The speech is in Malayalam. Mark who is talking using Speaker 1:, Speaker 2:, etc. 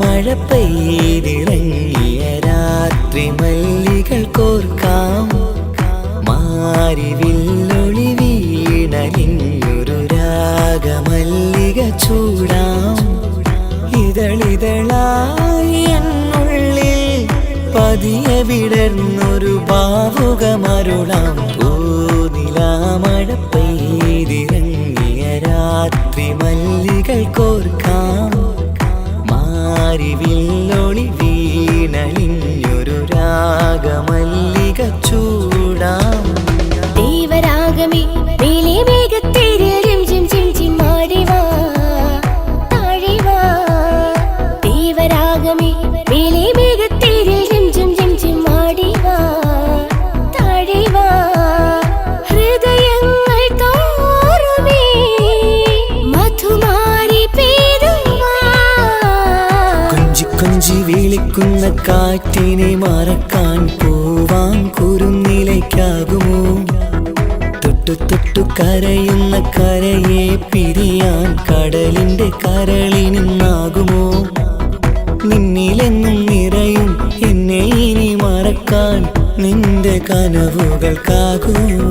Speaker 1: മഴ പെയ്തിറങ്ങിയ രാത്രി മല്ലികൾ കോർക്കാം മാരിവില്ലൊളി വീണലിഞ്ഞൊരു രാഗമല്ലിക ചൂടാം ഇതളിതളായി എന്നുള്ളിൽ പതിയെ വിടർന്നൊരു ഭാവുകമരുളാം പൂനിലാമഴ പെയ്തിറങ്ങിയ രാത്രി മല്ലികൾ കോർക്കാം മാരിവില്ലൊളി വീണലിഞ്ഞൊരു രാഗമല്ലിക ചൂടാം
Speaker 2: ദേവരാഗമേ നീലേ മേഘത്തേരിൽ റിംജിം ചിംചിം ആടിവാ താഴിവാ ദേവരാഗമേ നീലേ മേഘത്തേരിൽ റിംജിം ചിംചിം ആടിവാ താഴിവാ ഹൃദയങ്ങൾ തോറുമേ മധുമാരി പെയ്തുവാ
Speaker 1: കൊഞ്ചി കൊഞ്ചി വിളിക്കുന്ന കാറ്റിനെ മറക്കാൻ പോവാൻ കുറുനിലയ്ക്കാകുമോ തൊട്ടു തൊട്ടു കരയുന്ന കരയെ പിരിയാൻ കടലിന്റെ കരളിനാകുമോ നിന്നിലെന്നും നിറയും എന്നെ ഇനി മറക്കാൻ നിന്റെ കനവുകൾക്കാകുമോ